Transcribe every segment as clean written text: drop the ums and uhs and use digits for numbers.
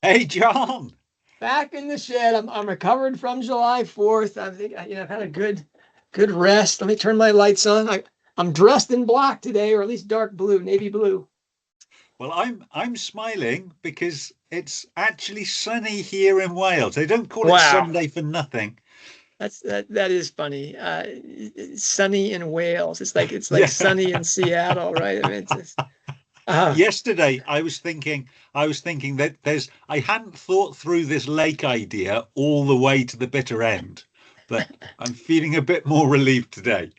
Hey, John. Back in the shed. I'm recovered from July 4th. I think I've had a good rest. Let me turn my lights on. I'm dressed in black today, or at least dark blue, navy blue. Well, I'm smiling because it's actually sunny here in Wales. They don't call it Wow, Sunday for nothing. that is funny. Sunny in Wales. It's like Yeah. sunny in Seattle, right? I mean, it's just, uh, Yesterday, I was thinking that I hadn't thought through this lake idea all the way to the bitter end, but I'm feeling a bit more relieved today.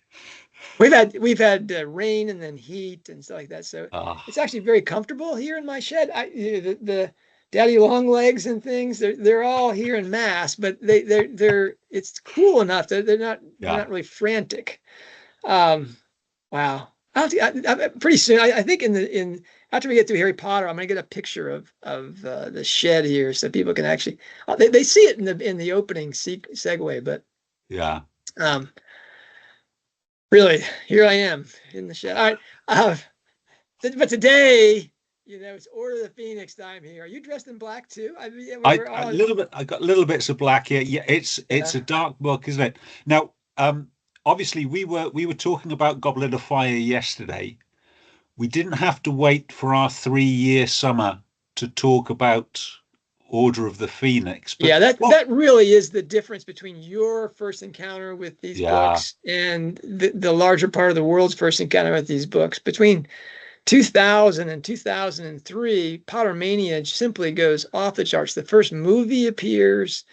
we've had rain and then heat and stuff like that. So it's Ah, actually very comfortable here in my shed. The daddy long legs and things, they're all here in mass, but they're it's cool enough that they're yeah. not really frantic. Um, wow. Pretty soon. I think in after we get through Harry Potter, I'm gonna get a picture of the shed here so people can actually they see it in the opening segue, but Yeah. um, really, here I am in the shed. All right. Uh, but today, it's Order of the Phoenix time here. Are you dressed in black too? I mean, yeah, I we're a all, little bit. I got little bits of black here. Yeah, it's yeah, a dark book, isn't it? Now, obviously, we were talking about Goblet of Fire yesterday. We didn't have to wait for our 3-year summer to talk about Order of the Phoenix, but yeah. That what? that really is the difference between your first encounter with these Yeah, books and the larger part of the world's first encounter with these books. Between 2000 and 2003, Pottermania simply goes off the charts. The first movie appears.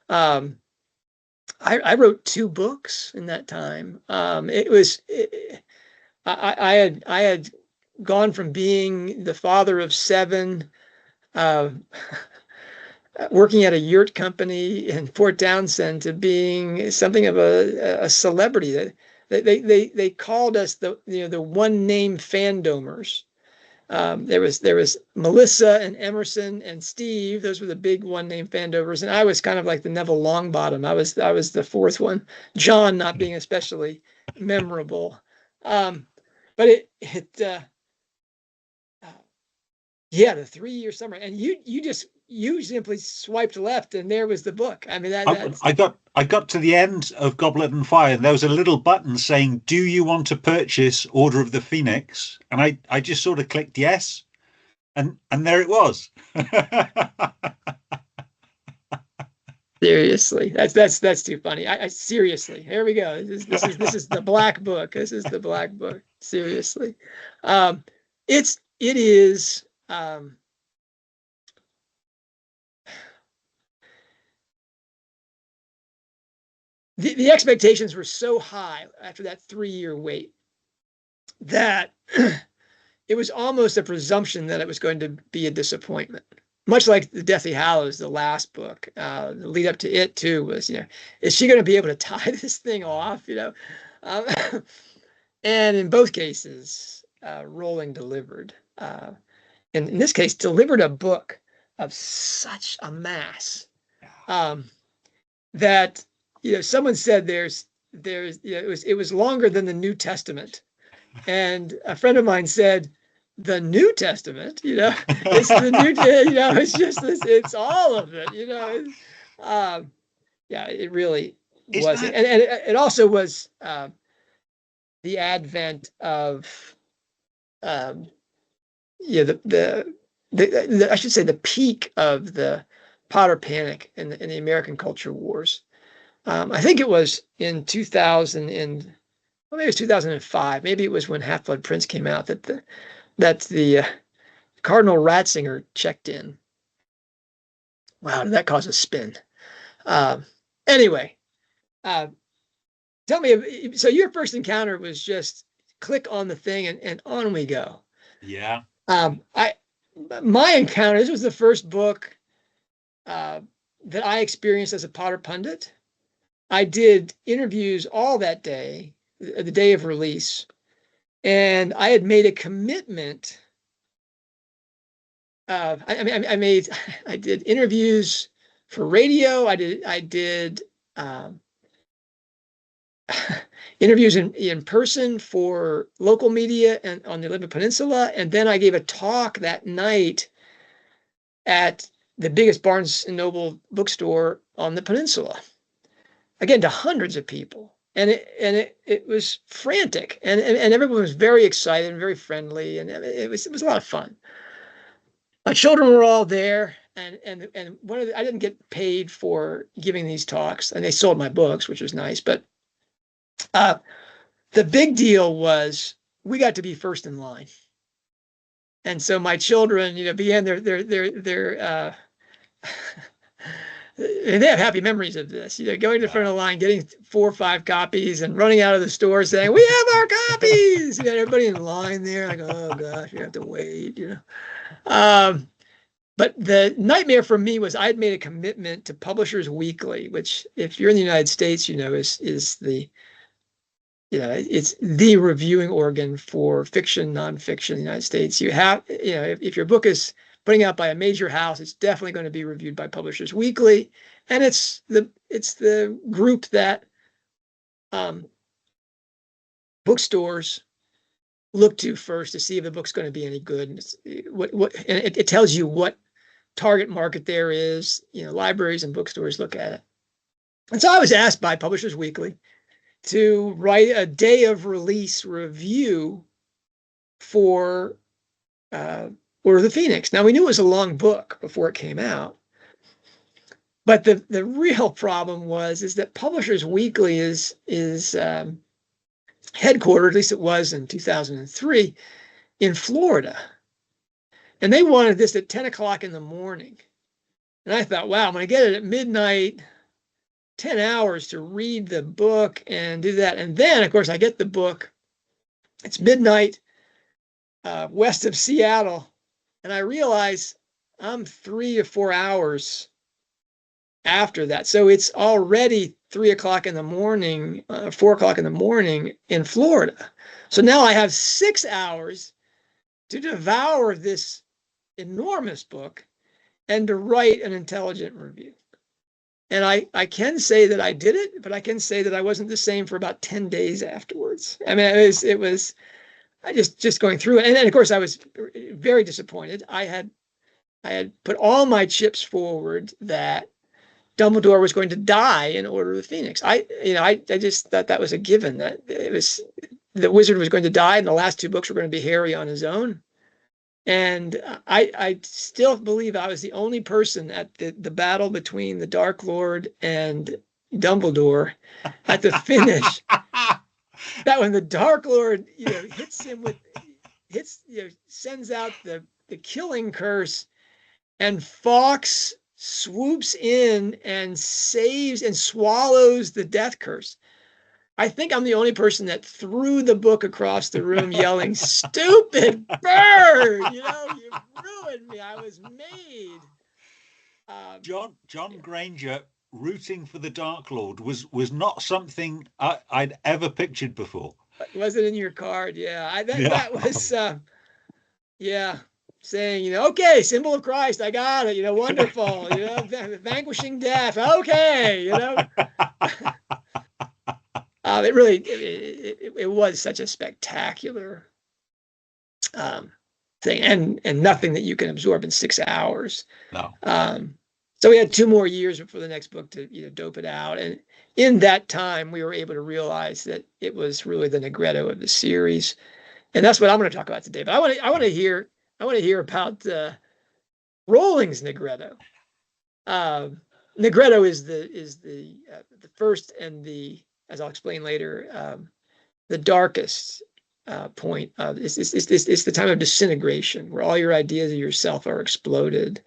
Um, I wrote two books in that time. I had gone from being the father of seven, uh, working at a yurt company in Fort Townsend, to being something of a celebrity. They called us the one name fandomers. There was Melissa and Emerson and Steve. Those were the big one name fandovers, and I was kind of like the Neville Longbottom. I was the fourth one. John not being especially memorable. Um, but uh, yeah, the 3 year summer, and you simply swiped left, and there was the book. I mean I, that's I got to the end of Goblet and Fire, and there was a little button saying, "Do you want to purchase Order of the Phoenix?" And I just sort of clicked yes, and there it was. seriously that's too funny. I seriously, here we go. This is the black book. This is the black book. Seriously, um, it is. The expectations were so high after that 3 year wait that it was almost a presumption that it was going to be a disappointment. Much like the Deathly Hallows, the last book, the lead up to it too was, is she going to be able to tie this thing off? Um, and in both cases, Rowling delivered. And in this case, delivered a book of such a mass, um, that someone said there's it was longer than the New Testament. And a friend of mine said, the New Testament, it's the new, it's just this, it's all of it, um, yeah, it really Is was. And that it also was the advent of, um, yeah, I should say the peak of the Potter panic in the American culture wars. I think it was in 2000 and well, maybe it was 2005. Maybe it was when Half Blood Prince came out that the Cardinal Ratzinger checked in. Wow, did that cause a spin? Um, anyway, uh, tell me. So your first encounter was just click on the thing and on we go. yeah? I my encounter. This was the first book uh, that I experienced as a Potter pundit. I did interviews all that day, the day of release, and I had made a commitment. I did interviews for radio. I did um, interviews in person for local media and on the Olympic Peninsula, and then I gave a talk that night at the biggest Barnes and Noble bookstore on the peninsula, again, to hundreds of people. And it was frantic, and everyone was very excited and very friendly, and it was a lot of fun. My children were all there, and I didn't get paid for giving these talks, and they sold my books, which was nice. But the big deal was we got to be first in line, and so my children, began their they have happy memories of this, going to the front of the line, getting 4 or 5 copies and running out of the store saying, "We have our copies." Everybody in line there, like, oh gosh, you have to wait, But the nightmare for me was I'd made a commitment to Publishers Weekly, which, if you're in the United States, is the, it's the reviewing organ for fiction, nonfiction in the United States. You have, if your book is putting out by a major house, it's definitely going to be reviewed by Publishers Weekly, and it's the group that bookstores look to first to see if the book's going to be any good, and it tells you what target market there is. Libraries and bookstores look at it, and so I was asked by Publishers Weekly to write a day of release review for Order of the Phoenix. Now, we knew it was a long book before it came out, but the real problem is that Publishers Weekly is headquartered, at least it was in 2003, in Florida, and they wanted this at 10 o'clock in the morning. And I thought, wow, I'm going to get it at midnight, 10 hours to read the book and do that. And then, of course, I get the book. It's midnight west of Seattle. And I realize I'm 3 or 4 hours after that. So it's already 3 o'clock in the morning, 4 o'clock in the morning in Florida. So now I have 6 hours to devour this enormous book and to write an intelligent review. And I can say that I did it, but I can say that I wasn't the same for about 10 days afterwards. I mean, it was I just going through it. And then, of course, I was very disappointed. I had put all my chips forward that Dumbledore was going to die in Order of the Phoenix. I just thought that was a given, that the wizard was going to die, and the last 2 books were going to be Harry on his own. And I still believe I was the only person at the battle between the Dark Lord and Dumbledore at the finish. That when the Dark Lord, sends out the killing curse, and Fawkes swoops in and saves and swallows the death curse. I think I'm the only person that threw the book across the room yelling, "Stupid bird! You ruined me. I was made." John Granger rooting for the Dark Lord was not something I'd ever pictured before. Was it in your card? Yeah, that was saying, okay, symbol of Christ, I got it. Wonderful. Vanquishing death. Okay, it really it was such a spectacular thing, and nothing that you can absorb in 6 hours. No. So we had 2 more years before the next book to dope it out, and in that time we were able to realize that it was really the Negretto of the series, and that's what I'm going to talk about today. But I want to hear about Rowling's Negretto. Negretto is the first and as I'll explain later, the darkest point. It's the time of disintegration, where all your ideas of yourself are exploded.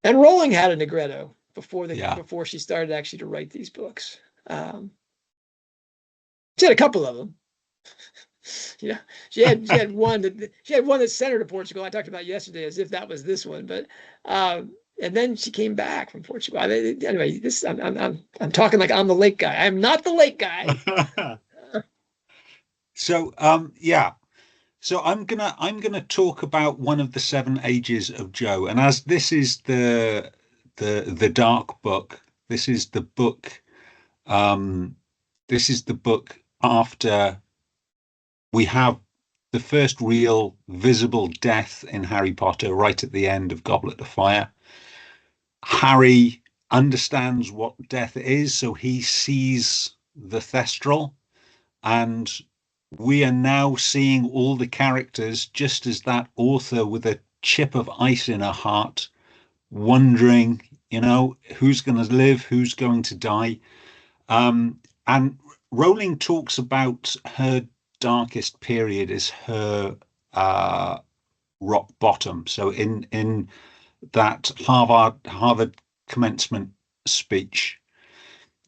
And Rowling had a Negretto before she started actually to write these books. She had a couple of them. She had one that sent her to Portugal. I talked about yesterday as if that was this one, but and then she came back from Portugal. Anyway, I'm talking like I'm the lake guy. I'm not the lake guy. So So I'm gonna talk about one of the 7 ages of Jo, and as this is the dark book, this is the book after we have the first real visible death in Harry Potter, right at the end of Goblet of Fire. Harry understands what death is, so he sees the Thestral, and we are now seeing all the characters just as that author with a chip of ice in her heart, wondering, who's going to live, who's going to die. And Rowling talks about her darkest period as her rock bottom. So in that Harvard commencement speech,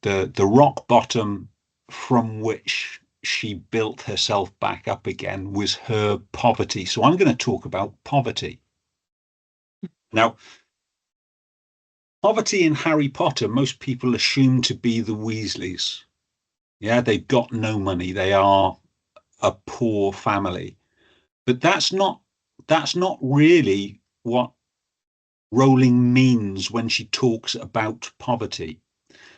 the rock bottom from which she built herself back up again was her poverty. So I'm going to talk about poverty. Now, poverty in Harry Potter, most people assume to be the Weasleys. Yeah, they've got no money. They are a poor family. But that's not really what Rowling means when she talks about poverty.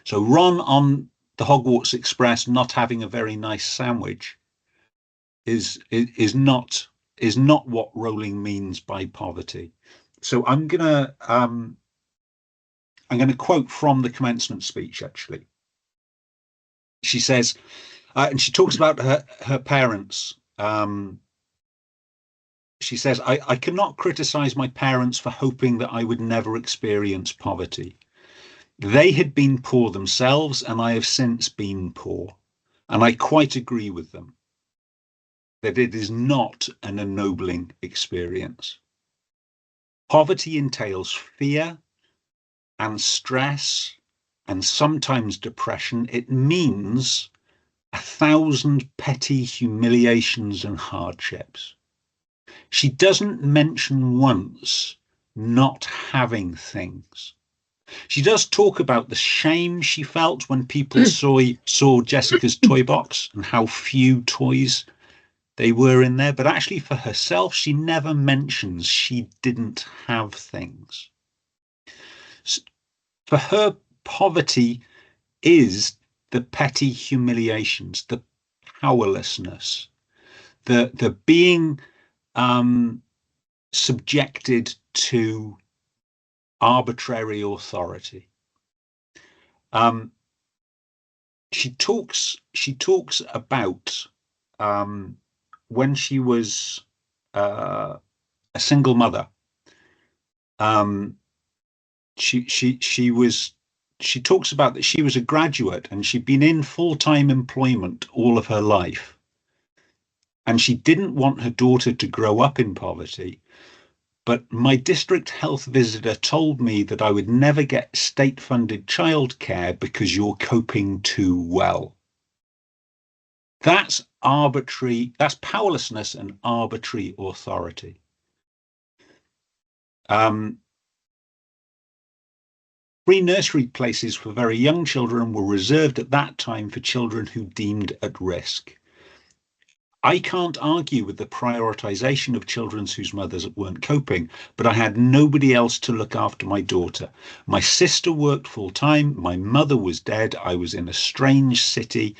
So Ron on the Hogwarts Express not having a very nice sandwich is not what Rowling means by poverty. So I'm gonna quote from the commencement speech. Actually, she says, and she talks about her parents. She says, I cannot criticize my parents for hoping that I would never experience poverty. They had been poor themselves, and I have since been poor. And I quite agree with them that it is not an ennobling experience. Poverty entails fear and stress and sometimes depression. It means 1,000 petty humiliations and hardships. She doesn't mention once not having things. She does talk about the shame she felt when people saw Jessica's toy box and how few toys they were in there. But actually, for herself, she never mentions she didn't have things. For her, poverty is the petty humiliations, the powerlessness, the being subjected to arbitrary authority. She talks about when she was a single mother. She talks about that she was a graduate and she'd been in full-time employment all of her life, and she didn't want her daughter to grow up in poverty. But my district health visitor told me that I would never get state-funded childcare because you're coping too well. That's arbitrary, that's powerlessness and arbitrary authority. Free nursery places for very young children were reserved at that time for children who deemed at risk. I can't argue with the prioritization of children whose mothers weren't coping, but I had nobody else to look after my daughter. My sister worked full time. My mother was dead. I was in a strange city.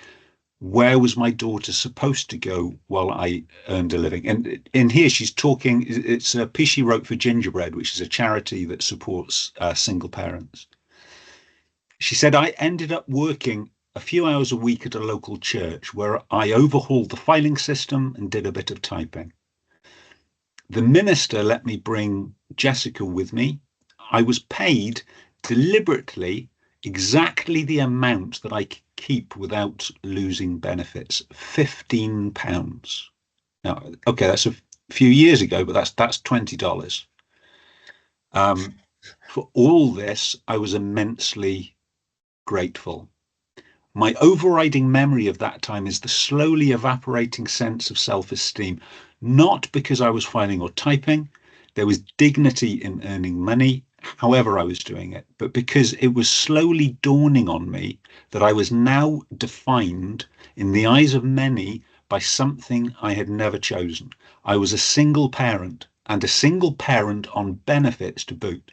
Where was my daughter supposed to go while I earned a living? And in here, she's talking, it's a piece she wrote for Gingerbread, which is a charity that supports single parents. She said, I ended up working a few hours a week at a local church where I overhauled the filing system and did a bit of typing. The minister let me bring Jessica with me. I was paid deliberately exactly the amount that I could keep without losing benefits, £15. Now, okay, that's a few years ago, but that's $20. For all this, I was immensely grateful. My overriding memory of that time is the slowly evaporating sense of self-esteem, not because I was filing or typing. There was dignity in earning money, however I was doing it, but because it was slowly dawning on me that I was now defined in the eyes of many by something I had never chosen. I was a single parent, and a single parent on benefits to boot.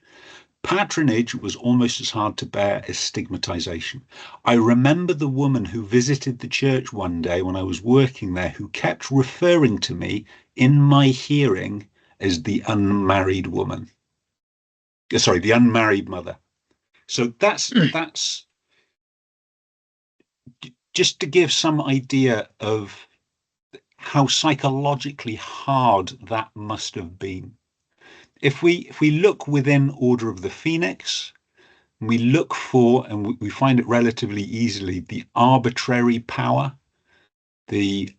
Patronage was almost as hard to bear as stigmatization. I remember the woman who visited the church one day when I was working there who kept referring to me in my hearing as the unmarried woman. Sorry, the unmarried mother. So that's just to give some idea of how psychologically hard that must have been. If we look within Order of the Phoenix, we look for, and we find it relatively easily, the arbitrary power, the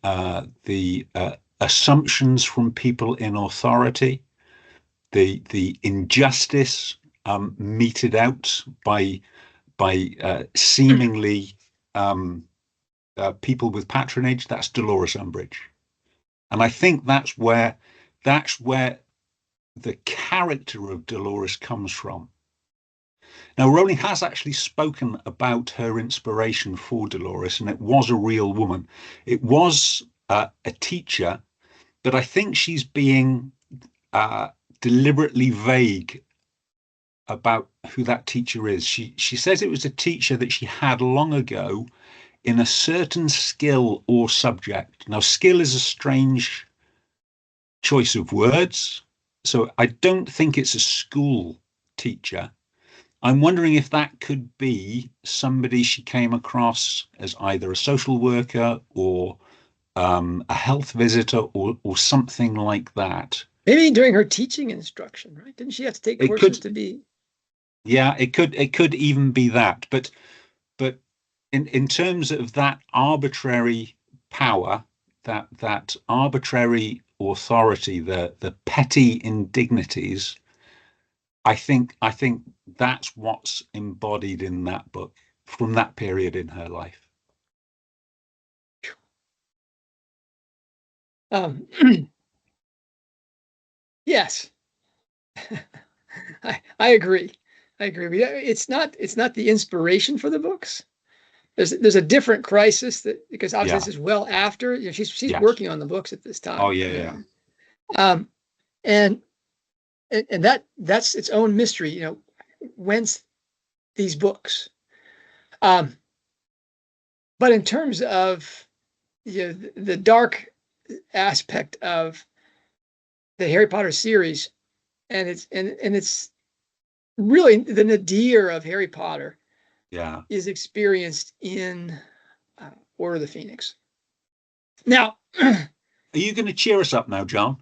assumptions from people in authority, the injustice meted out by seemingly people with patronage. That's Dolores Umbridge, and I think that's where the character of Dolores comes from. Now, Rowling has actually spoken about her inspiration for Dolores, and it was a real woman. It was a teacher, but I think she's being deliberately vague about who that teacher is. She says it was a teacher that she had long ago in a certain skill or subject. Now, skill is a strange choice of words, so I don't think it's a school teacher. I'm wondering if that could be somebody she came across as either a social worker or a health visitor or something like that. Maybe during her teaching instruction, right? Didn't she have to take It courses could, to be? yeah, it could even be that. But in terms of that arbitrary power, that arbitrary authority, the petty indignities, I think that's what's embodied in that book from that period in her life. Um, yes, I agree. I agree. It's not the inspiration for the books. There's a different crisis that, because obviously Yeah. this is well after, she's Yes. working on the books at this Oh time. yeah, yeah. Um, and that's its own mystery, whence these books. But in terms of the dark aspect of the Harry Potter series, and it's really the nadir of Harry Potter Yeah. is experienced in Order of the Phoenix. Now, Are you going to cheer us up now, John?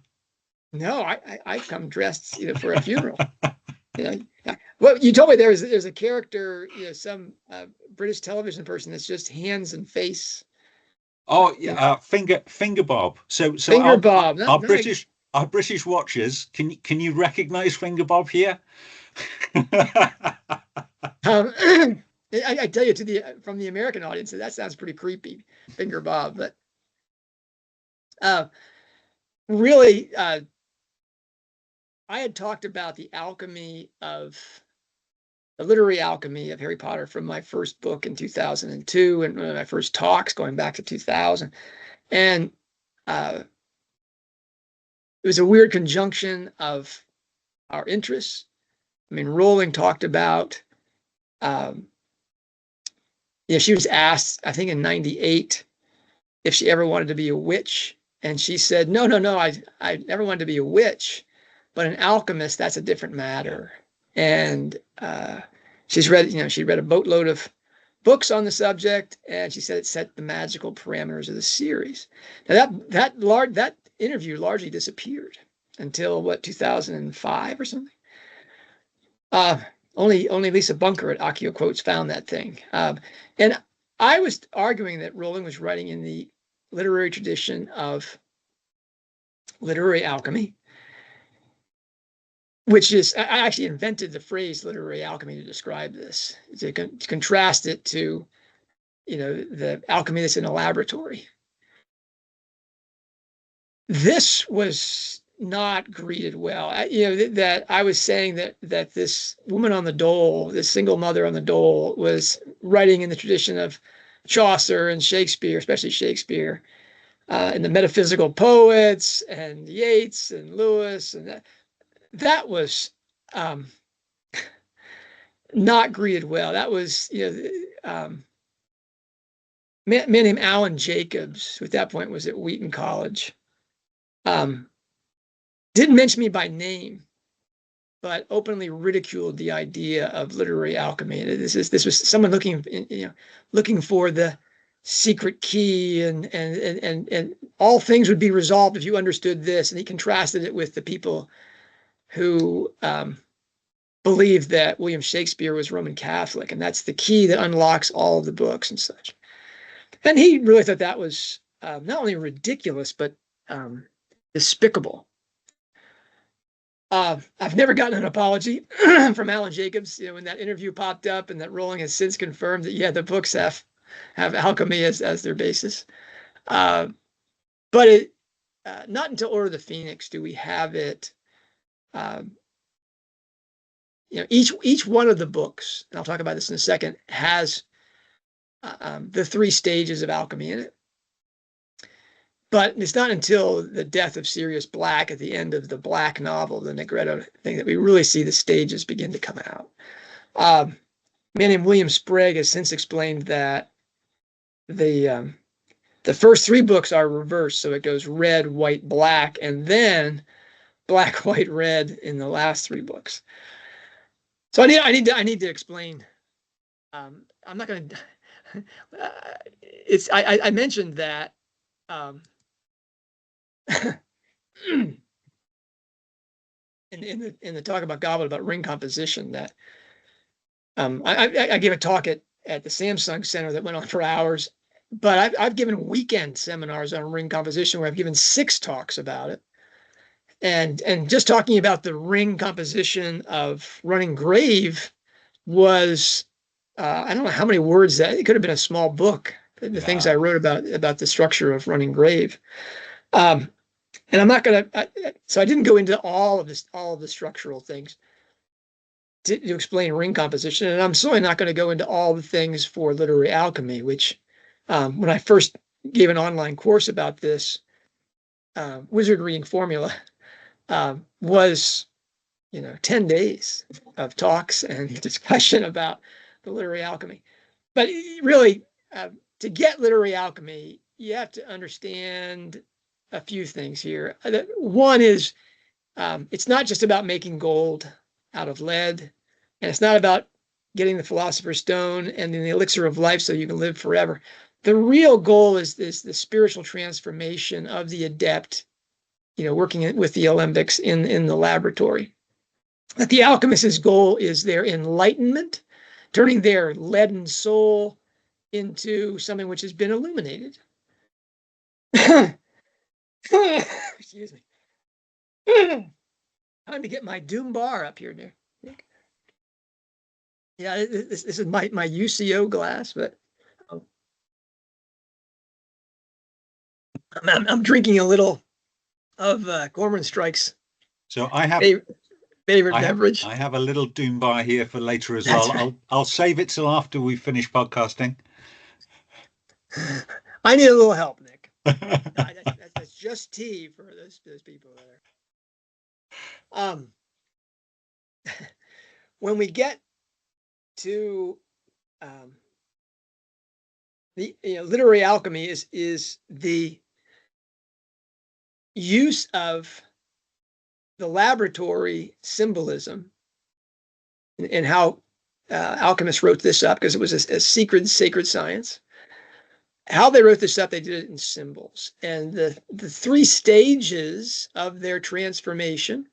no, I come dressed for a funeral. Well, you told me there's a character, some British television person that's just hands and face. Oh yeah, finger bob. So Finger our Bob. our Not British our British watchers, can you recognise finger bob here? um, I tell you, from the American audience, that sounds pretty creepy, Finger Bob. But really, I had talked about the literary alchemy of Harry Potter from my first book in 2002, and one of my first talks going back to 2000. And it was a weird conjunction of our interests. I mean, Rowling talked about, she was asked, I think in 98, if she ever wanted to be a witch. And she said, no, I never wanted to be a witch, but an alchemist, that's a different matter. And she's read, she read a boatload of books on the subject, and she said it set the magical parameters of the series. Now that interview largely disappeared until 2005 or something. Only Lisa Bunker at Accio Quotes found that thing. And I was arguing that Rowling was writing in the literary tradition of literary alchemy, which is, I actually invented the phrase literary alchemy to describe this, to contrast it to, the alchemy that's in a laboratory. This was not greeted well. That I was saying that this woman on the dole, this single mother on the dole, was writing in the tradition of Chaucer and Shakespeare, especially Shakespeare, and the metaphysical poets and Yeats and Lewis, and that was not greeted well. That was, man named Alan Jacobs, who at that point was at Wheaton College, didn't mention me by name, but openly ridiculed the idea of literary alchemy. This was someone looking for the secret key, and all things would be resolved if you understood this. And he contrasted it with the people who believed that William Shakespeare was Roman Catholic, and that's the key that unlocks all of the books and such. And he really thought that was not only ridiculous, but despicable. I've never gotten an apology from Alan Jacobs. When that interview popped up, and that Rowling has since confirmed that, yeah, the books have alchemy as their basis. But not until Order of the Phoenix do we have it. Each one of the books, and I'll talk about this in a second, has the 3 stages of alchemy in it. But it's not until the death of Sirius Black at the end of the Black novel, the Negretto thing, that we really see the stages begin to come out. A man named William Sprague has since explained that the first 3 books are reversed, so it goes red, white, black, and then black, white, red in the last 3 books. So I need to explain. I'm not going to. I mentioned that. In the talk about Goblet, about ring composition, that I gave a talk at the Samsung Center that went on for hours, but I've given weekend seminars on ring composition where I've given 6 talks about it, and just talking about the ring composition of Running Grave was I don't know how many words that it could have been a small book. The things I wrote about the structure of Running Grave. And I'm not going to, so I didn't go into all of the structural things to explain ring composition. And I'm certainly not going to go into all the things for literary alchemy, which when I first gave an online course about this, wizard reading formula was, 10 days of talks and discussion about the literary alchemy. But really, to get literary alchemy, you have to understand a few things here. One is it's not just about making gold out of lead, and it's not about getting the Philosopher's Stone and then the elixir of life so you can live forever. The real goal is the spiritual transformation of the adept, working with the alembics in the laboratory. That the alchemist's goal is their enlightenment, turning their leaden soul into something which has been illuminated. Excuse me. Time to get my Doom bar up here, Nick. Yeah, this is my UCO glass, but I'm drinking a little of Gorman Strike's. So I have favorite beverage. I have a little Doom bar here for later as well. Right. I'll save it till after we finish podcasting. I need a little help, Nick. That's just tea for those people there. When we get to the literary alchemy is the use of the laboratory symbolism, and how alchemists wrote this up, because it was a secret, sacred science. How they wrote this up, they did it in symbols. And the 3 stages of their transformation,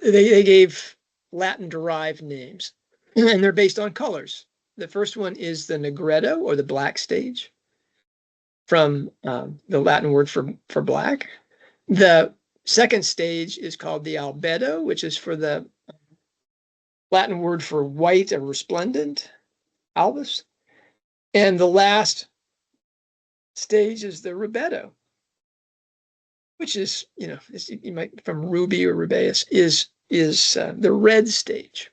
they gave Latin-derived names, and they're based on colors. The first one is the Negretto, or the black stage, from the Latin word for black. The second stage is called the Albedo, which is for the Latin word for white or resplendent, albus. And the last stage is the Rubetto, which is, you might from ruby or rubeus, is the red stage.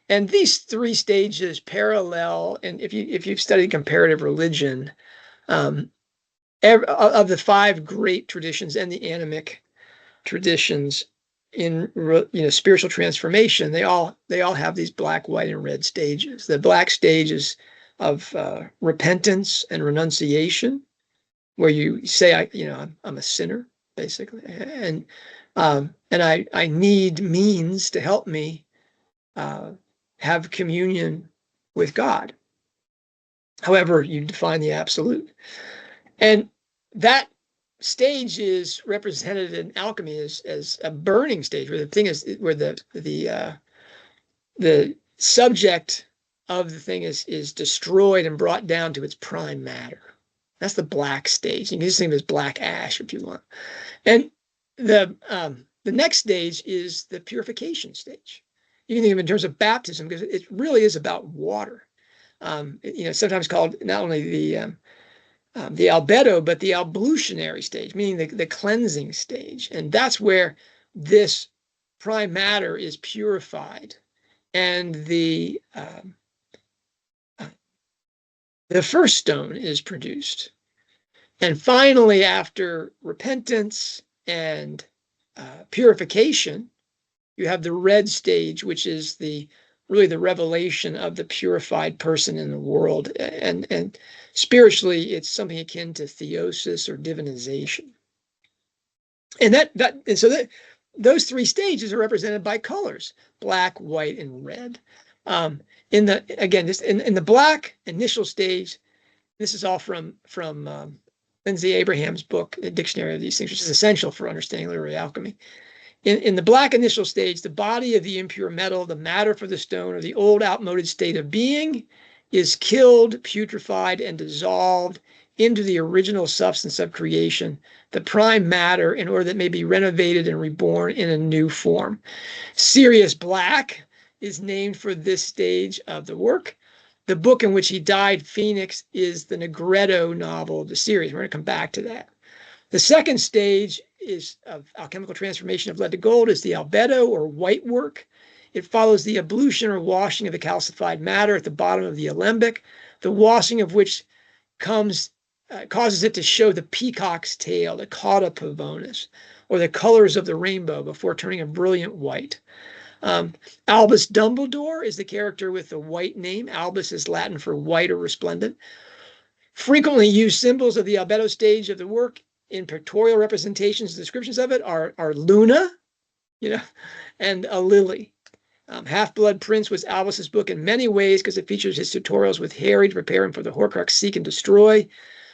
And these 3 stages parallel, and if you've studied comparative religion, of the 5 great traditions and the animic traditions, spiritual transformation, they all have these black, white, and red stages. The black stage is of repentance and renunciation, where you say, I'm a sinner, basically, and I need means to help me have communion with God, however you define the absolute. And that stage is represented in alchemy as a burning stage, where the thing is, where the subject of the thing is destroyed and brought down to its prime matter. That's the black stage. You can just think of it as black ash if you want. And the next stage is the purification stage. You can think of it in terms of baptism, because it really is about water. Sometimes called not only the albedo, but the ablutionary stage, meaning the cleansing stage. And that's where this prime matter is purified, and the first stone is produced. And finally, after repentance and purification, you have the red stage, which is really the revelation of the purified person in the world. And spiritually, it's something akin to theosis or divinization. And those three stages are represented by colors: black, white, and red. In the black initial stage, this is all from Lindsay Abraham's book, The Dictionary of These Things, which is essential for understanding literary alchemy. In the black initial stage, the body of the impure metal, the matter for the stone, or the old outmoded state of being, is killed, putrefied, and dissolved into the original substance of creation, the prime matter, in order that it may be renovated and reborn in a new form. Sirius Black is named for this stage of the work. The book in which he died, Phoenix, is the Negretto novel of the series. We're going to come back to that. The second stage is of alchemical transformation of lead to gold is the albedo, or white work. It follows the ablution or washing of the calcified matter at the bottom of the alembic, the washing of which causes it to show the peacock's tail, the cauda pavonis, or the colors of the rainbow before turning a brilliant white. Albus Dumbledore is the character with the white name. Albus is Latin for white or resplendent. Frequently used symbols of the albedo stage of the work in pictorial representations and descriptions of it are Luna, and a lily. Half-Blood Prince was Albus's book in many ways, because it features his tutorials with Harry to prepare him for the Horcrux seek and destroy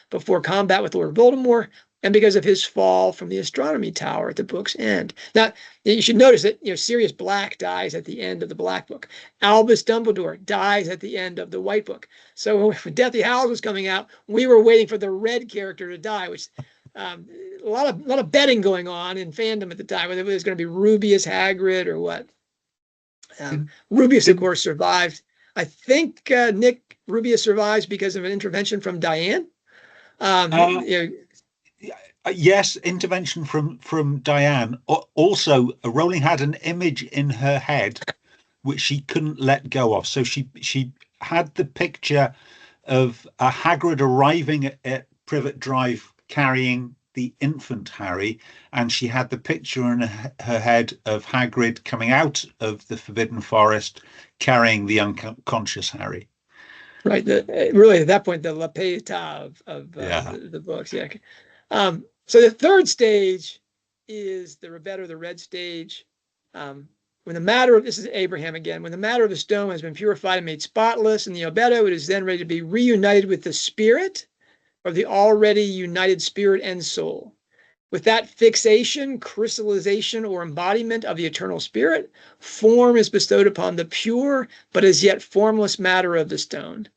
before combat with Lord Voldemort, and because of his fall from the astronomy tower at the book's end. Now, you should notice that Sirius Black dies at the end of the Black Book. Albus Dumbledore dies at the end of the White Book. So when Deathly Hallows was coming out, we were waiting for the red character to die, which a lot of betting going on in fandom at the time, whether it was going to be Rubius, Hagrid, or what. Rubius, of course, survived. I think Nick Rubius survives because of an intervention from Diane. Yes, intervention from Diane. Also, Rowling had an image in her head which she couldn't let go of. So she had the picture of Hagrid arriving at Privet Drive carrying the infant Harry, and she had the picture in her head of Hagrid coming out of the Forbidden Forest carrying the unconscious Harry. Right. Really, at that point, the La Pietà of the books. Yeah. So the third stage is the Rebetto, the red stage. When the matter of, this is Abraham again, when the matter of the stone has been purified and made spotless in the albedo, it is then ready to be reunited with the spirit, or the already united spirit and soul. With that fixation, crystallization, or embodiment of the eternal spirit, form is bestowed upon the pure but as yet formless matter of the stone.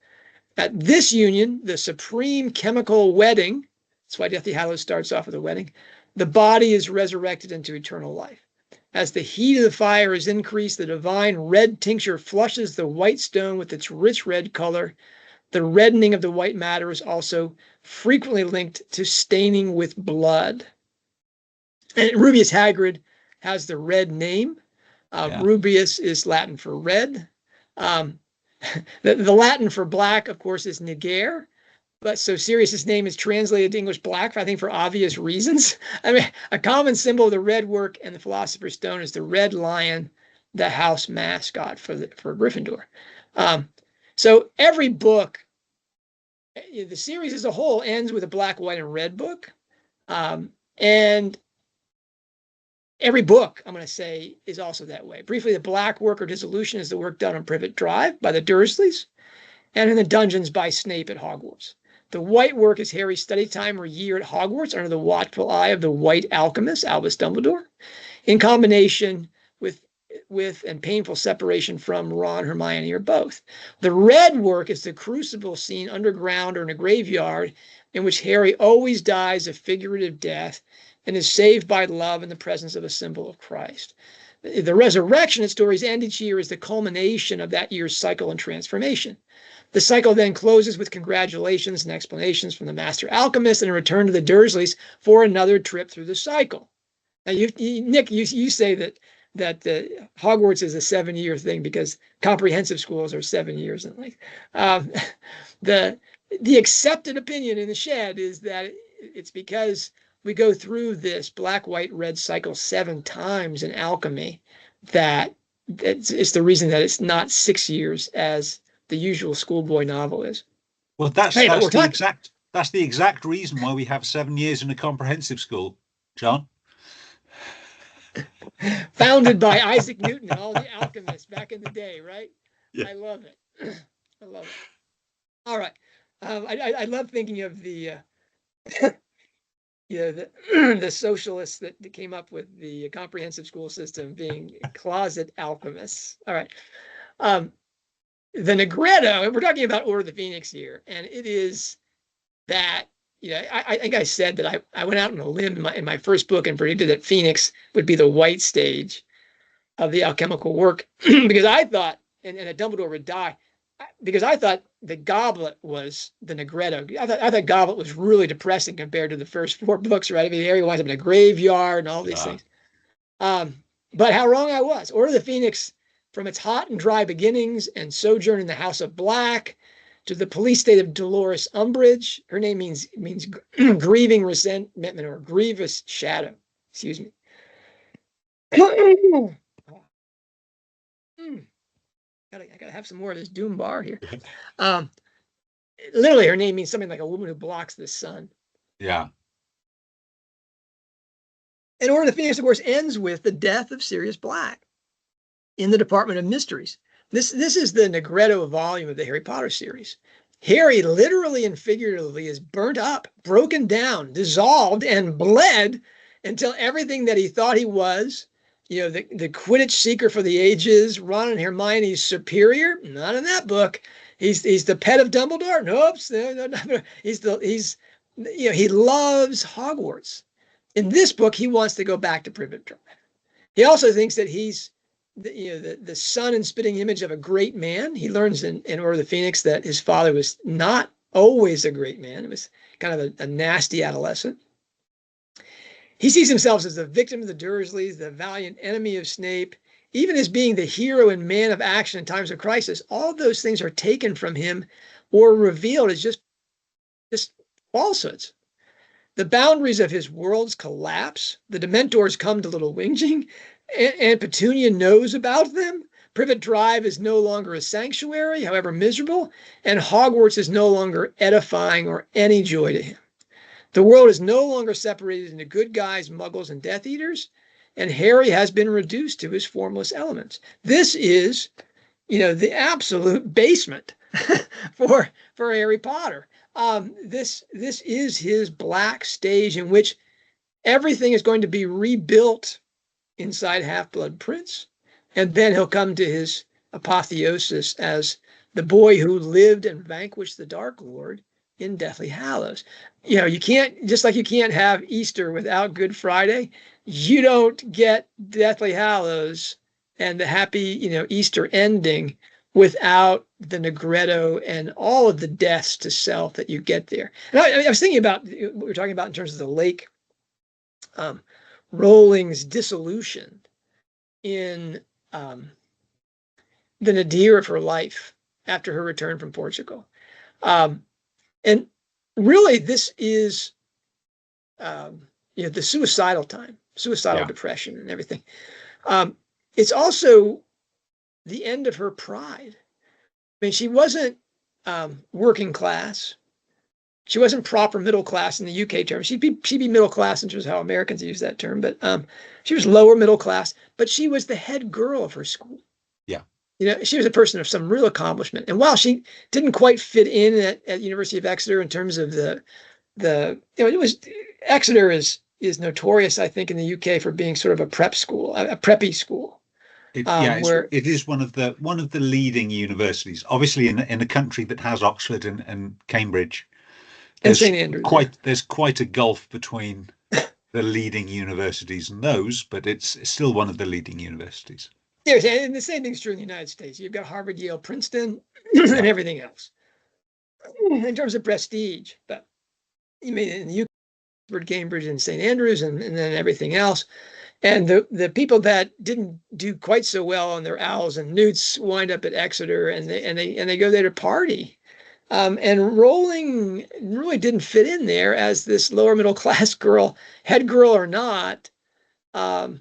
At this union, the supreme chemical wedding, that's why Deathly Hallows starts off with a wedding, the body is resurrected into eternal life. As the heat of the fire is increased, the divine red tincture flushes the white stone with its rich red color. The reddening of the white matter is also frequently linked to staining with blood. And Rubius Hagrid has the red name. Rubius is Latin for red. The Latin for black, of course, is niger. But so Sirius's name is translated to English black, I think, for obvious reasons. I mean, a common symbol of the red work and the Philosopher's Stone is the red lion, the house mascot for Gryffindor. So every book, the series as a whole, ends with a black, white, and red book. And every book, I'm going to say, is also that way. Briefly, the black work or dissolution is the work done on Privet Drive by the Dursleys and in the dungeons by Snape at Hogwarts. The white work is Harry's study time or year at Hogwarts under the watchful eye of the white alchemist, Albus Dumbledore, in combination with and painful separation from Ron, Hermione, or both. The red work is the crucible scene underground or in a graveyard in which Harry always dies a figurative death and is saved by love in the presence of a symbol of Christ. The resurrection at story's end each year is the culmination of that year's cycle and transformation. The cycle then closes with congratulations and explanations from the master alchemist and a return to the Dursleys for another trip through the cycle. Now, Nick, you say that Hogwarts is a 7-year thing because comprehensive schools are 7 years in length. The accepted opinion in the shed is that it's because we go through this black, white, red cycle 7 times in alchemy that it's the reason that it's not 6 years as the usual schoolboy novel is. Well, that's the exact reason why we have 7 years in a comprehensive school, John. Founded by Isaac Newton and all the alchemists back in the day, right? Yeah. I love it. I love it. All right. I love thinking of the the socialists that came up with the comprehensive school system being closet alchemists. All right. The Negretto, and we're talking about Order of the Phoenix here, and it is that, I think I said that I went out on a limb in my first book and predicted that Phoenix would be the white stage of the alchemical work because I thought, and that Dumbledore would die, because I thought the Goblet was the Negretto. I thought Goblet was really depressing compared to the first 4 books, right? I mean, Harry winds up in a graveyard and all these things. But how wrong I was. Order of the Phoenix, from its hot and dry beginnings and sojourn in the House of Black to the police state of Dolores Umbridge. Her name means grieving resentment or grievous shadow. Excuse me. I gotta have some more of this Doom bar here. Literally, her name means something like a woman who blocks the sun. Yeah. And Order of the Phoenix, of course, ends with the death of Sirius Black in the Department of Mysteries. This is the Negretto volume of the Harry Potter series. Harry literally and figuratively is burnt up, broken down, dissolved, and bled until everything that he thought he was, the Quidditch seeker for the ages, Ron and Hermione's superior, not in that book. He's the pet of Dumbledore. Nope. No. He loves Hogwarts. In this book, he wants to go back to Privet Drive. He also thinks that he's the son and spitting image of a great man. He learns in Order of the Phoenix that his father was not always a great man. It was kind of a nasty adolescent. He sees himself as the victim of the Dursleys, the valiant enemy of Snape, even as being the hero and man of action in times of crisis. All of those things are taken from him or revealed as just falsehoods. The boundaries of his worlds collapse. The Dementors come to Little Whinging, and Petunia knows about them. Privet Drive is no longer a sanctuary, however miserable, and Hogwarts is no longer edifying or any joy to him. The world is no longer separated into good guys, muggles, and Death Eaters, and Harry has been reduced to his formless elements. This is, the absolute basement for Harry Potter. This is his black stage in which everything is going to be rebuilt inside Half-Blood Prince, and then he'll come to his apotheosis as the boy who lived and vanquished the Dark Lord in Deathly Hallows. You can't, just like you can't have Easter without Good Friday, you don't get Deathly Hallows and the happy, Easter ending without the Negretto and all of the deaths to self that you get there. And I was thinking about what we were talking about in terms of the lake, Rowling's dissolution in the nadir of her life after her return from Portugal. And really, this is the suicidal time, suicidal Yeah. depression and everything. It's also the end of her pride. I mean, she wasn't working class. She wasn't proper middle class in the UK term. She'd be middle class in terms of how Americans use that term, but she was lower middle class. But she was the head girl of her school. Yeah. She was a person of some real accomplishment. And while she didn't quite fit in at University of Exeter in terms of it was Exeter is notorious, I think, in the UK for being sort of a prep school, a preppy school. It is one of the leading universities. Obviously, in a country that has Oxford and Cambridge, and St. Andrews, there's quite a gulf between the leading universities and those, but it's still one of the leading universities. Yes, and the same thing's true in the United States. You've got Harvard, Yale, Princeton, and everything else in terms of prestige. But you mean in the UK, Cambridge, and St. Andrews, and then everything else. And the people that didn't do quite so well on their owls and newts wind up at Exeter, and they go there to party. And Rowling really didn't fit in there as this lower middle class girl, head girl or not. That's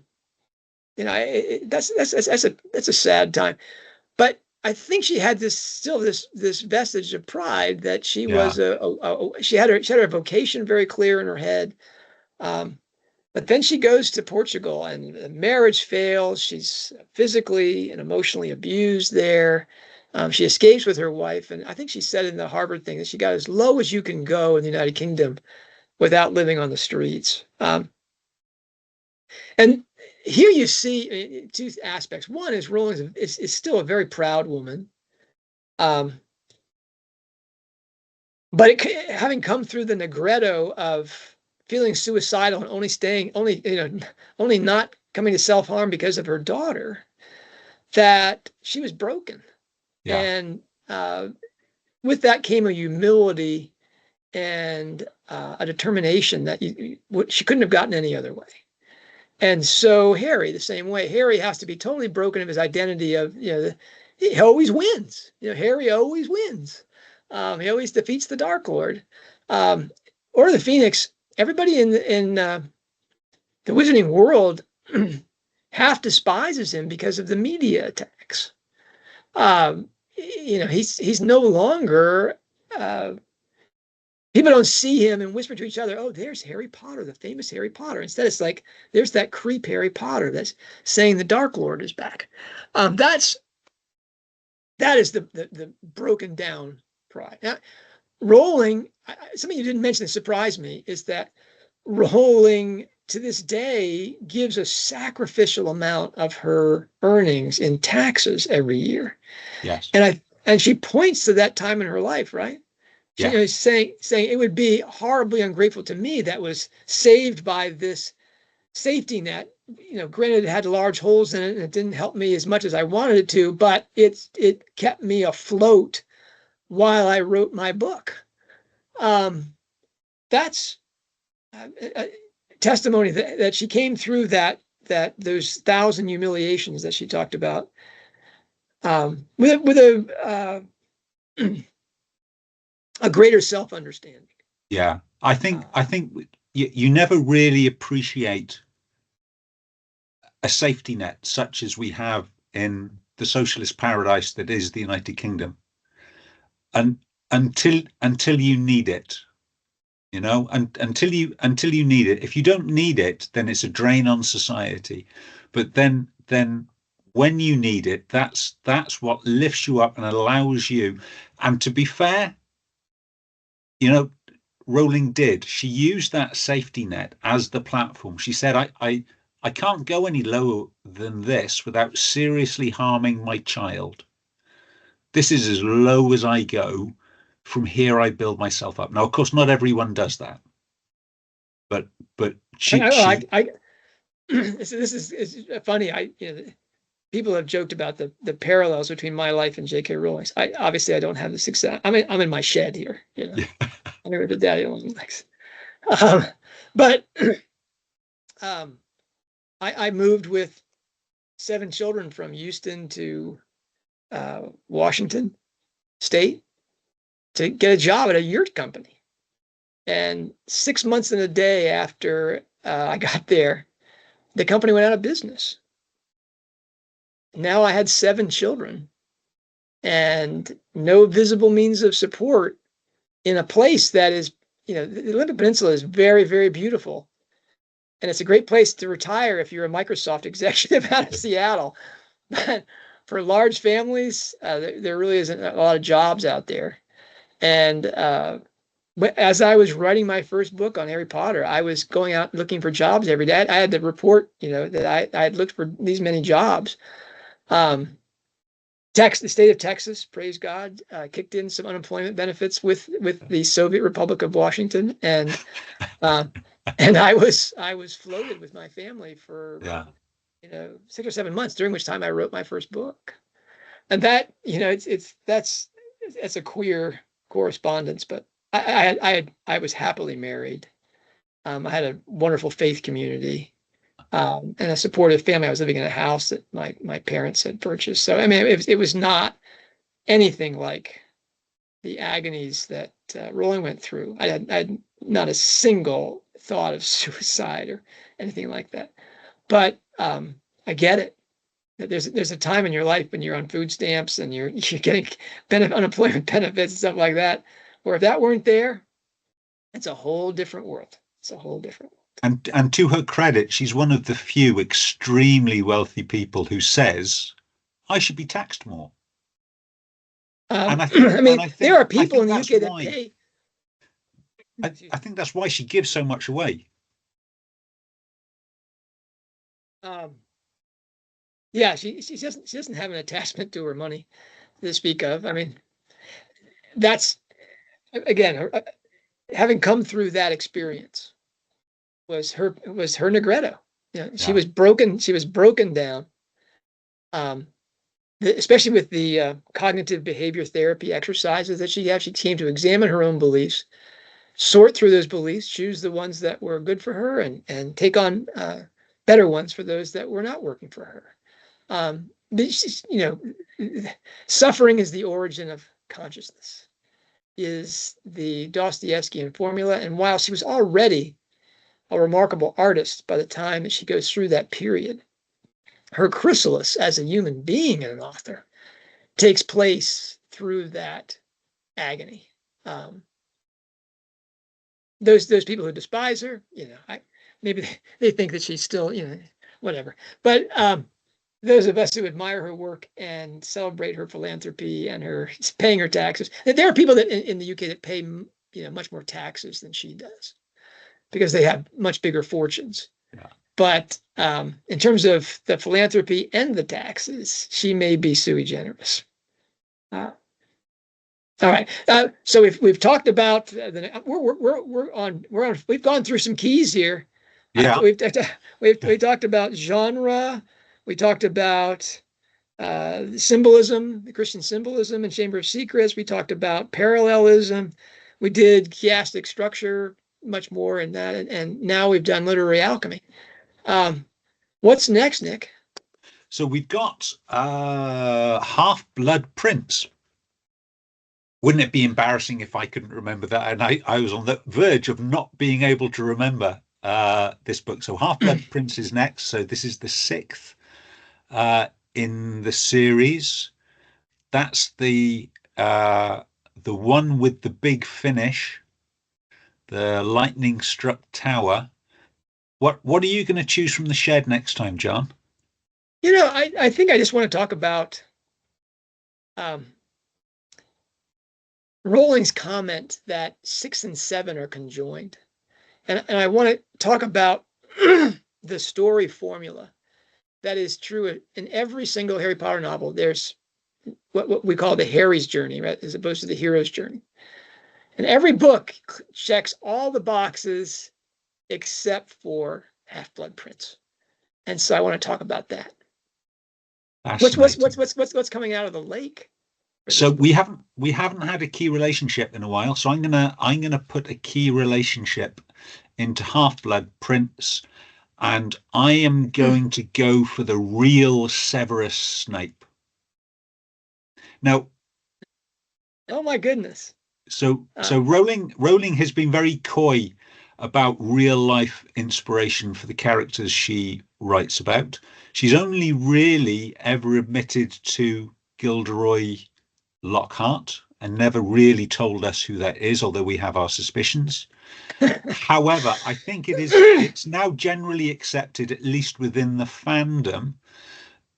a sad time. But I think she had this vestige of pride that she was she had her vocation very clear in her head. But then she goes to Portugal and the marriage fails. She's physically and emotionally abused there. She escapes with her wife. And I think she said in the Harvard thing that she got as low as you can go in the United Kingdom without living on the streets. And here you see two aspects. One is Rowling is still a very proud woman. But having come through the negretto of feeling suicidal and only not coming to self-harm because of her daughter, that she was broken. Yeah. And with that came a humility and a determination that she couldn't have gotten any other way. And so Harry, the same way, Harry has to be totally broken of his identity of, he always wins. Harry always wins. He always defeats the Dark Lord. Or the Phoenix, everybody in the wizarding world half despises him because of the media attacks. He's no longer, people don't see him and whisper to each other, oh, there's Harry Potter, the famous Harry Potter. Instead, it's like, there's that creep Harry Potter that's saying the Dark Lord is back. That is the broken down pride. Now, Rowling, something you didn't mention that surprised me is that Rowling to this day gives a sacrificial amount of her earnings in taxes every year. Yes. And she points to that time in her life, right? She is saying it would be horribly ungrateful to me that was saved by this safety net. Granted, it had large holes in it and it didn't help me as much as I wanted it to, but it kept me afloat while I wrote my book. That's a testimony that she came through that those 1,000 humiliations that she talked about with a greater self-understanding. Yeah, I think you never really appreciate a safety net such as we have in the socialist paradise that is the United Kingdom, and until you need it, and until you need it. If you don't need it, then it's a drain on society. But then when you need it, that's what lifts you up and allows you. And to be fair, Rowling did. She used that safety net as the platform. She said, I can't go any lower than this without seriously harming my child. This is as low as I go. From here, I build myself up. Now, of course, not everyone does that. But this is funny. People have joked about the parallels between my life and J.K. Rowling's. I don't have the success. I'm in my shed here. Yeah. I never did daddy long legs. But I moved with 7 children from Houston to Washington State to get a job at a yurt company. And 6 months and a day after I got there, the company went out of business. Now I had 7 children and no visible means of support in a place that is, the Olympic Peninsula is very, very beautiful. And it's a great place to retire if you're a Microsoft executive out of Seattle. But for large families, there really isn't a lot of jobs out there. And as I was writing my first book on Harry Potter, I was going out looking for jobs every day. I had to report, that I had looked for these many jobs. The state of Texas, praise God, kicked in some unemployment benefits with the Soviet Republic of Washington, and I was floated with my family for 6 or 7 months, during which time I wrote my first book. And that, that's a queer correspondence, but I was happily married. I had a wonderful faith community, and a supportive family. I was living in a house that my parents had purchased. So, I mean, it was not anything like the agonies that Rowling went through. I had not a single thought of suicide or anything like that. But I get it. There's a time in your life when you're on food stamps and you're getting unemployment benefits and stuff like that, where if that weren't there, it's a whole different world. It's a whole different world. And to her credit, she's one of the few extremely wealthy people who says, I should be taxed more. And there are people in the UK that pay. I think that's why she gives so much away. Yeah, she doesn't have an attachment to her money to speak of. I mean, that's, again, having come through that experience was her Negretto. She was broken down. Especially with the cognitive behavior therapy exercises that she had. She came to examine her own beliefs, sort through those beliefs, choose the ones that were good for her, and take on better ones for those that were not working for her. Suffering is the origin of consciousness, is the Dostoevskian formula. And while she was already a remarkable artist by the time that she goes through that period, her chrysalis as a human being and an author takes place through that agony. Those people who despise her, maybe they think that she's still, whatever. But those of us who admire her work and celebrate her philanthropy and her paying her taxes, there are people that in the UK that pay, much more taxes than she does because they have much bigger fortunes. Yeah. But in terms of the philanthropy and the taxes, she may be sui generis. All right. So we've talked about we've gone through some keys here. Yeah. We talked about genre. We talked about symbolism, the Christian symbolism in Chamber of Secrets. We talked about parallelism. We did chiastic structure, much more in that, and now we've done literary alchemy. What's next, Nick? So we've got Half-Blood Prince. Wouldn't it be embarrassing if I couldn't remember that? And I was on the verge of not being able to remember this book. So Half-Blood Prince is next. So this is the 6th in the series. That's the one with the big finish, the lightning struck tower. What are you going to choose from the shed next time, John? I think I just want to talk about Rowling's comment that 6 and 7 are conjoined. And I want to talk about the story formula that is true in every single Harry Potter novel. There's what we call the Harry's journey, right, as opposed to the hero's journey. And every book checks all the boxes except for Half-Blood Prince. And so I want to talk about that. What's coming out of the lake? So we haven't had a key relationship in a while. So I'm gonna put a key relationship into Half-Blood Prince, and I am going to go for the real Severus Snape. Now, oh my goodness. So Rowling has been very coy about real life inspiration for the characters she writes about. She's only really ever admitted to Gilderoy Lockhart and never really told us who that is, although we have our suspicions. However, I think it's now generally accepted, at least within the fandom,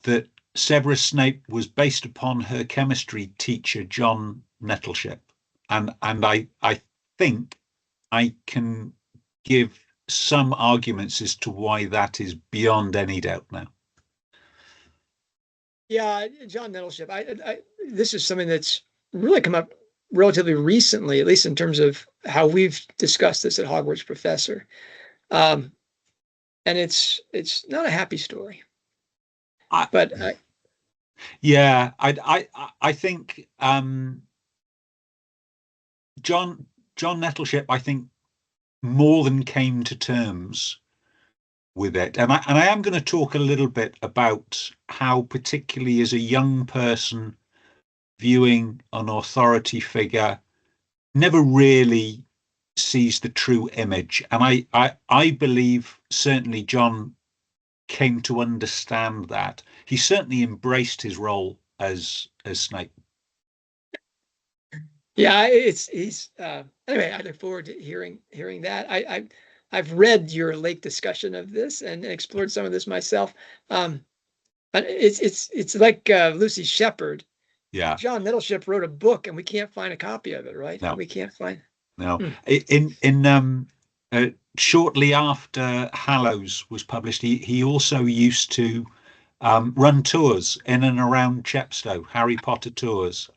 that Severus Snape was based upon her chemistry teacher, John Nettleship. And I think I can give some arguments as to why that is beyond any doubt now. Yeah, John Nettleship. This is something that's really come up relatively recently, at least in terms of how we've discussed this at Hogwarts Professor. And it's not a happy story. I think John Nettleship, I think, more than came to terms with it. And I am going to talk a little bit about how, particularly as a young person viewing an authority figure, never really sees the true image. And I believe certainly John came to understand that. He certainly embraced his role as Snape. Yeah, anyway, I look forward to hearing that. I've read your late discussion of this and explored some of this myself. But it's like Lucy Shepherd. Yeah. John Nettleship wrote a book and we can't find a copy of it, right? No. We can't find. No. In shortly after Hallows was published, he also used to run tours in and around Chepstow, Harry Potter tours.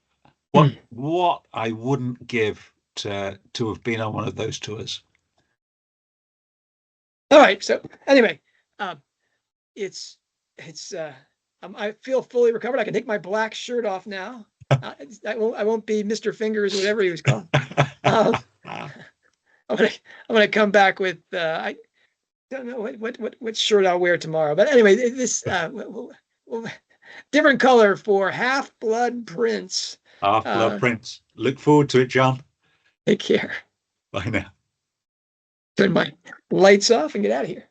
What I wouldn't give to have been on one of those tours. All right. So anyway, I feel fully recovered. I can take my black shirt off now. I won't be Mr. Fingers, whatever he was called. I'm gonna come back with I don't know what shirt I'll wear tomorrow. But anyway, this different color for Half-Blood Prince. Half-Blood Prince. Look forward to it, John. Take care. Bye now. Turn my lights off and get out of here.